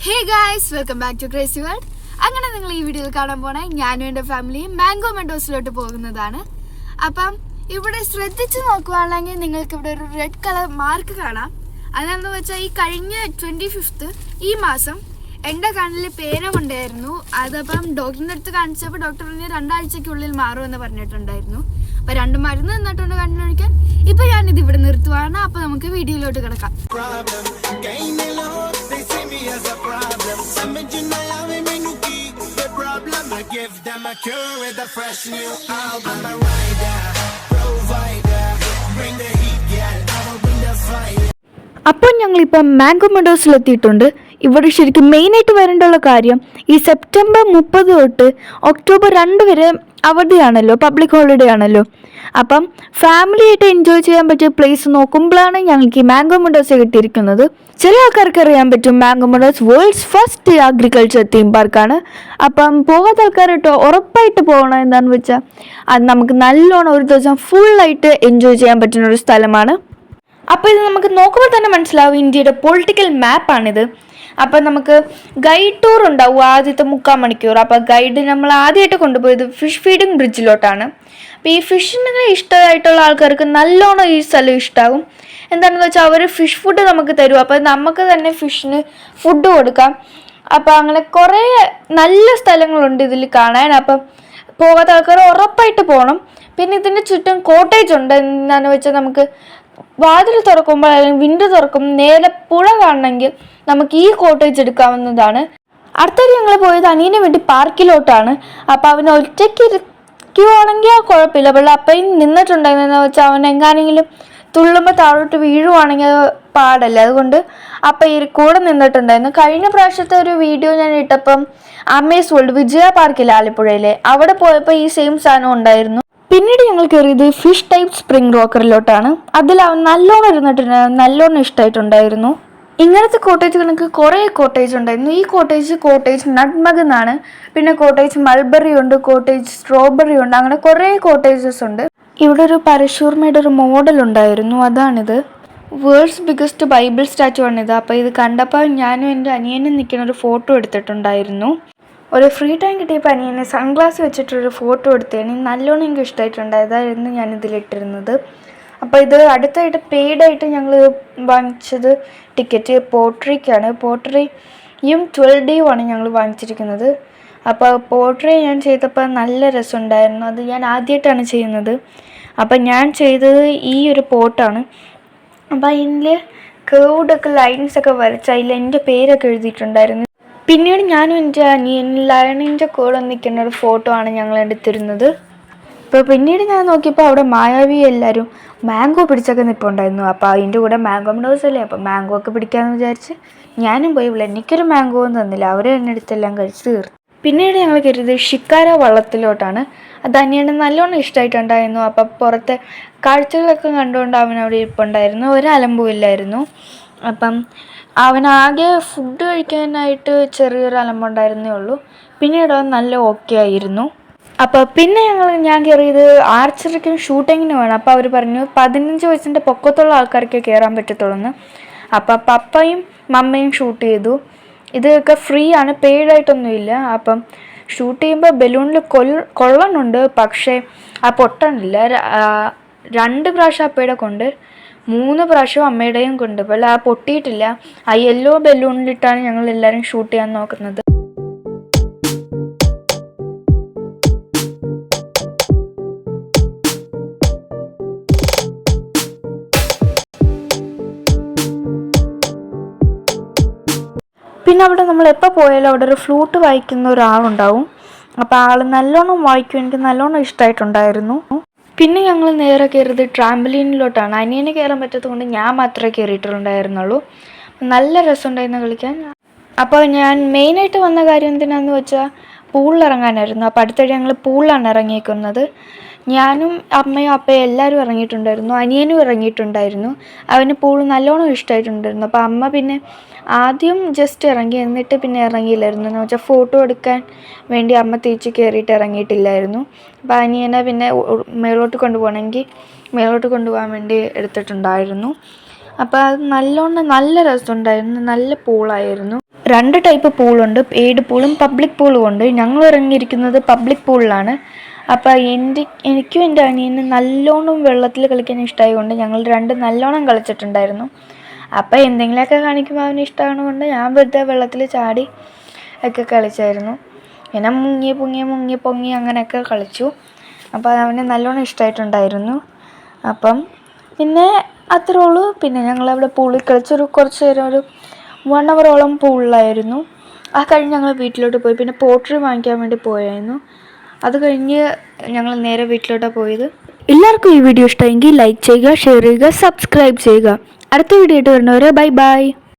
Hey guys, welcome back to crazy world. അങ്ങനെ നിങ്ങൾ ഈ വീഡിയോയിൽ കാണാൻ പോണേ ഞാനും എൻ്റെ ഫാമിലിയും മാംഗോ മെഡോസിലോട്ട് പോകുന്നതാണ്. അപ്പം ഇവിടെ ശ്രദ്ധിച്ച് നോക്കുകയാണെങ്കിൽ നിങ്ങൾക്ക് ഇവിടെ ഒരു റെഡ് കളർ മാർക്ക് കാണാം. അതെന്ന് വെച്ചാൽ ഈ കഴിഞ്ഞ 25th ഈ മാസം എൻ്റെ കണ്ണിൽ പേന കൊണ്ടായിരുന്നു. അതപ്പം ഡോക്ടറിൻ്റെ അടുത്ത് കാണിച്ചപ്പോൾ ഡോക്ടർ പറഞ്ഞ് 2 ആഴ്ചയ്ക്കുള്ളിൽ മാറുമെന്ന് പറഞ്ഞിട്ടുണ്ടായിരുന്നു. അപ്പോൾ 2 മരുന്ന് തന്നിട്ടുണ്ട് കണ്ണിനൊഴിക്കാൻ. ഇപ്പം ഞാനിത് ഇവിടെ നിർത്തുവാണ്. അപ്പോൾ നമുക്ക് വീഡിയോയിലോട്ട് കിടക്കാം. Give them a cure with a fresh new album. I'm a rider, provider, bring the heat, girl, I will bring the fire. അപ്പോൾ ഞങ്ങളിപ്പോൾ മാംഗോ മെഡോസിലെത്തിയിട്ടുണ്ട്. ഇവിടെ ശരിക്കും മെയിനായിട്ട് വരേണ്ടുള്ള കാര്യം ഈ സെപ്റ്റംബർ 30 തൊട്ട് ഒക്ടോബർ 2 വരെ അവധിയാണല്ലോ, പബ്ലിക് ഹോളിഡേ ആണല്ലോ. അപ്പം ഫാമിലിയായിട്ട് എൻജോയ് ചെയ്യാൻ പറ്റിയ പ്ലേസ് നോക്കുമ്പോഴാണ് ഞങ്ങൾക്ക് ഈ മാംഗോ മെഡോസ് കിട്ടിയിരിക്കുന്നത്. ചില ആൾക്കാർക്ക് അറിയാൻ പറ്റും mango meadows world's first agriculture theme പാർക്കാണ്. അപ്പം പോകാത്ത ആൾക്കാരിട്ടോ ഉറപ്പായിട്ട് പോകണം. എന്താണെന്ന് വെച്ചാൽ അത് നമുക്ക് നല്ലോണം ഒരു ദിവസം ഫുള്ളായിട്ട് എൻജോയ് ചെയ്യാൻ പറ്റുന്ന ഒരു സ്ഥലമാണ്. അപ്പോൾ ഇത് നമുക്ക് നോക്കുമ്പോൾ തന്നെ മനസ്സിലാവും ഇന്ത്യയുടെ പൊളിറ്റിക്കൽ മാപ്പാണിത്. അപ്പം നമുക്ക് ഗൈഡ് ടൂർ ഉണ്ടാവും ആദ്യത്തെ 3/4 മണിക്കൂർ. അപ്പോൾ ഗൈഡ് നമ്മൾ ആദ്യമായിട്ട് കൊണ്ടുപോയത് ഫിഷ് ഫീഡിങ് ബ്രിഡ്ജിലോട്ടാണ്. അപ്പോൾ ഈ ഫിഷിനെ ഇഷ്ടമായിട്ടുള്ള ആൾക്കാർക്ക് നല്ലോണം ഈ സ്ഥലം ഇഷ്ടമാകും. എന്താണെന്ന് വെച്ചാൽ അവർ ഫിഷ് ഫുഡ് നമുക്ക് തരും. അപ്പോൾ നമുക്ക് തന്നെ ഫിഷിന് ഫുഡ് കൊടുക്കാം. അപ്പോൾ അങ്ങനെ കുറേ നല്ല സ്ഥലങ്ങളുണ്ട് ഇതിൽ കാണാൻ. അപ്പം പോകാത്ത ആൾക്കാർ ഉറപ്പായിട്ട് പോകണം. പിന്നെ ഇതിൻ്റെ ചുറ്റും കോട്ടേജ് ഉണ്ട്. എന്താണെന്ന് വെച്ചാൽ നമുക്ക് വാതിൽ തുറക്കുമ്പോൾ അല്ലെങ്കിൽ വിൻഡോ തുറക്കുമ്പോൾ നേരെ പുഴ കാണണമെങ്കിൽ നമുക്ക് ഈ കോട്ടേജ് എടുക്കാവുന്നതാണ്. അടുത്തത് ഞങ്ങൾ പോയത് അനിയന് വേണ്ടി പാർക്കിലോട്ടാണ്. അപ്പം അവന് ഒറ്റയ്ക്ക് ഇരിക്കുവാണെങ്കിൽ കുഴപ്പമില്ല. പക്ഷേ അപ്പം നിന്നിട്ടുണ്ടായിരുന്നെന്ന് വെച്ചാൽ അവൻ എങ്ങാനെങ്കിലും തുള്ളുമ്പോൾ താഴോട്ട് വീഴുവാണെങ്കിൽ അത് പാടല്ല. അതുകൊണ്ട് അപ്പം ഈ കൂടെ നിന്നിട്ടുണ്ടായിരുന്നു. കഴിഞ്ഞ പ്രാവശ്യത്തെ ഒരു വീഡിയോ ഞാൻ ഇട്ടപ്പം അമേസ് വേൾഡ് വിജയ പാർക്കിൽ ആലപ്പുഴയിലെ അവിടെ പോയപ്പോൾ ഈ സെയിം സാധനം ഉണ്ടായിരുന്നു. പിന്നീട് ഞങ്ങൾ കയറിയത് ഫിഷ് ടൈപ്പ് സ്പ്രിംഗ് റോക്കറിലോട്ടാണ്. അതിൽ അവൻ നല്ലോണം ഇരുന്നിട്ടുണ്ടായിരുന്നു, നല്ലോണം ഇഷ്ടമായിട്ടുണ്ടായിരുന്നു. ഇങ്ങനത്തെ കോട്ടേജുകൾക്ക് കുറേ കോട്ടേജ് ഉണ്ടായിരുന്നു. ഈ കോട്ടേജ് നട്ട്മഗ് എന്നാണ്. പിന്നെ കോട്ടേജ് മൾബറി ഉണ്ട്, കോട്ടേജ് സ്ട്രോബെറി ഉണ്ട്. അങ്ങനെ കുറേ കോട്ടേജസ് ഉണ്ട്. ഇവിടെ ഒരു പരശൂർമയുടെ ഒരു മോഡൽ ഉണ്ടായിരുന്നു, അതാണിത്. വേൾഡ്സ് ബിഗസ്റ്റ് ബൈബിൾ സ്റ്റാച്ചു ആണിത്. അപ്പോൾ ഇത് കണ്ടപ്പോൾ ഞാനും എൻ്റെ അനിയനും നിൽക്കുന്ന ഒരു ഫോട്ടോ എടുത്തിട്ടുണ്ടായിരുന്നു. ഒരു ഫ്രീ ടൈം കിട്ടിയപ്പോൾ അനിയനെ സൺഗ്ലാസ് വെച്ചിട്ടൊരു ഫോട്ടോ എടുത്തതിന് നല്ലോണം എനിക്ക് ഇഷ്ടമായിട്ടുണ്ടായതായിരുന്നു ഞാനിതിലിട്ടിരുന്നത്. അപ്പോൾ ഇത് അടുത്തായിട്ട് പെയ്ഡായിട്ട് ഞങ്ങൾ വാങ്ങിച്ചത് ടിക്കറ്റ് പോട്രിക്കാണ്. പോട്രിയും 12D ആണ് ഞങ്ങൾ വാങ്ങിച്ചിരിക്കുന്നത്. അപ്പോൾ പോട്രി ഞാൻ ചെയ്തപ്പോൾ നല്ല രസമുണ്ടായിരുന്നു. അത് ഞാൻ ആദ്യമായിട്ടാണ് ചെയ്യുന്നത്. അപ്പം ഞാൻ ചെയ്തത് ഈ ഒരു പോട്ടാണ്. അപ്പോൾ അതിൽ കേർവ്ഡൊക്കെ ലൈൻസൊക്കെ വരച്ച് അതിൽ എൻ്റെ പേരൊക്കെ എഴുതിയിട്ടുണ്ടായിരുന്നു. പിന്നീട് ഞാനും എൻ്റെ അനിയൻ ലയണിൻ്റെ കൂടെ നിൽക്കുന്ന ഒരു ഫോട്ടോ ആണ് ഞങ്ങൾ എടുത്തിരുന്നത്. ഇപ്പോൾ പിന്നീട് ഞാൻ നോക്കിയപ്പോൾ അവിടെ മായാവി എല്ലാവരും മാംഗോ പിടിച്ചൊക്കെ നിൽപ്പുണ്ടായിരുന്നു. അപ്പോൾ അതിൻ്റെ കൂടെ മാംഗോ മെഡോസ് അല്ലേ, അപ്പോൾ മാംഗോ ഒക്കെ പിടിക്കാമെന്ന് വിചാരിച്ച് ഞാനും പോയി. ഇവിടെ എനിക്കൊരു മാംഗോ ഒന്നും തന്നില്ല, അവർ തന്നെ അടുത്തെല്ലാം കഴിച്ച് തീർന്നു. പിന്നീട് ഞങ്ങൾ കയറിയത് ഷിക്കാര വള്ളത്തിലോട്ടാണ്. അത് അനിയന് നല്ലോണം ഇഷ്ടമായിട്ടുണ്ടായിരുന്നു. അപ്പം പുറത്തെ കാഴ്ചകളൊക്കെ കണ്ടുകൊണ്ട് അവൻ അവിടെ ഇരിപ്പുണ്ടായിരുന്നു, ഒരലമ്പുമില്ലായിരുന്നു. അപ്പം അവനാകെ ഫുഡ് കഴിക്കാനായിട്ട് ചെറിയൊരു അലമ്പുണ്ടായിരുന്നേ ഉള്ളൂ. പിന്നീട് അവൻ നല്ല ഓക്കെ ആയിരുന്നു. അപ്പോൾ പിന്നെ ഞാൻ കയറിയത് ആർച്ചറിക്കും ഷൂട്ടിങ്ങിനും വേണം. അപ്പോൾ അവർ പറഞ്ഞു 15 വയസ്സിൻ്റെ പൊക്കത്തുള്ള ആൾക്കാർക്ക് കയറാൻ പറ്റത്തുള്ളൂ. അപ്പോൾ പപ്പയും മമ്മയും ഷൂട്ട് ചെയ്തു. ഇതൊക്കെ ഫ്രീ ആണ്, പെയ്ഡായിട്ടൊന്നുമില്ല. അപ്പം ഷൂട്ട് ചെയ്യുമ്പോൾ ബലൂണിൽ കൊള്ളണുണ്ട്, പക്ഷേ ആ പൊട്ടണില്ല. 2 പ്രാവശ്യം അപ്പയുടെ കൊണ്ട്, 3 പ്രാവശ്യം അമ്മയുടെയും കൊണ്ട്. പക്ഷേ ആ പൊട്ടിയിട്ടില്ല. ആ യെല്ലോ ബലൂണിലിട്ടാണ് ഞങ്ങൾ എല്ലാവരും ഷൂട്ട് ചെയ്യാൻ നോക്കുന്നത്. പിന്നെ അവിടെ നമ്മൾ എപ്പോൾ പോയാലും അവിടെ ഒരു ഫ്ലൂട്ട് വായിക്കുന്ന ഒരാളുണ്ടാവും. അപ്പോൾ ആൾ നല്ലോണം വായിക്കും. എനിക്ക് നല്ലോണം ഇഷ്ടമായിട്ടുണ്ടായിരുന്നു. പിന്നെ ഞങ്ങൾ നേരെ കയറിയത് ട്രാംബലീനിലോട്ടാണ്. അനിയന് കയറാൻ പറ്റാത്തതുകൊണ്ട് ഞാൻ മാത്രമേ കയറിയിട്ടുണ്ടായിരുന്നുള്ളൂ. നല്ല രസമുണ്ടായിരുന്നു കളിക്കാൻ. അപ്പോൾ ഞാൻ മെയിനായിട്ട് വന്ന കാര്യം എന്തിനാണെന്ന് വെച്ചാൽ പൂളിലിറങ്ങാനായിരുന്നു. അപ്പോൾ അടുത്തിടെ ഞങ്ങൾ പൂളിലാണ് ഇറങ്ങിയിരിക്കുന്നത്. ഞാനും അമ്മയും അപ്പയും എല്ലാവരും ഇറങ്ങിയിട്ടുണ്ടായിരുന്നു. അനിയനും ഇറങ്ങിയിട്ടുണ്ടായിരുന്നു. അവന് പൂൾ നല്ലോണം ഇഷ്ടമായിട്ടുണ്ടായിരുന്നു. അപ്പോൾ അമ്മ പിന്നെ ആദ്യം ജസ്റ്റ് ഇറങ്ങി, എന്നിട്ട് പിന്നെ ഇറങ്ങിയില്ലായിരുന്നു. എന്ന് വെച്ചാൽ ഫോട്ടോ എടുക്കാൻ വേണ്ടി അമ്മ തിരിച്ച് കയറിയിട്ട് ഇറങ്ങിയിട്ടില്ലായിരുന്നു. അപ്പോൾ അനിയനെ പിന്നെ മേളോട്ട് കൊണ്ടുപോകാൻ വേണ്ടി എടുത്തിട്ടുണ്ടായിരുന്നു. അപ്പോൾ അത് നല്ല രസമുണ്ടായിരുന്നു. നല്ല പൂളായിരുന്നു. 2 ടൈപ്പ് പൂളുണ്ട്, പെയ്ഡ് പൂളും പബ്ലിക് പൂളും ഉണ്ട്. ഞങ്ങൾ ഇറങ്ങിയിരിക്കുന്നത് പബ്ലിക് പൂളിലാണ്. അപ്പോൾ എനിക്കും എൻ്റെ അനിയനും നല്ലോണം വെള്ളത്തിൽ കളിക്കാൻ ഇഷ്ടമായതുകൊണ്ട് ഞങ്ങൾ 2 നല്ലോണം കളിച്ചിട്ടുണ്ടായിരുന്നു. അപ്പോൾ എന്തെങ്കിലുമൊക്കെ കാണിക്കുമ്പോൾ അവന് ഇഷ്ടമാണ് കൊണ്ട് ഞാൻ വെറുതെ വെള്ളത്തിൽ ചാടി ഒക്കെ കളിച്ചായിരുന്നു. പിന്നെ മുങ്ങി പൊങ്ങി അങ്ങനെയൊക്കെ കളിച്ചു. അപ്പോൾ അവന് നല്ലോണം ഇഷ്ടമായിട്ടുണ്ടായിരുന്നു. അപ്പം പിന്നെ അത്രേ ഉള്ളൂ. പിന്നെ ഞങ്ങളവിടെ പൂളിൽ കളിച്ചൊരു കുറച്ച് നേരം, ഒരു 1 ഹവറോളം പൂളിലായിരുന്നു. ആ കഴിഞ്ഞ് ഞങ്ങൾ വീട്ടിലോട്ട് പോയി. പിന്നെ പോട്ടറി വാങ്ങിക്കാൻ വേണ്ടി പോയായിരുന്നു. അത് കഴിഞ്ഞ് ഞങ്ങൾ നേരെ വീട്ടിലോട്ടാണ് പോയത്. എല്ലാവർക്കും ഈ വീഡിയോ ഇഷ്ടമെങ്കിൽ ലൈക്ക് ചെയ്യുക, ഷെയർ ചെയ്യുക, സബ്സ്ക്രൈബ് ചെയ്യുക. അടുത്ത വീഡിയോ ആയിട്ട് വരുന്നവരെ ബൈ ബൈ.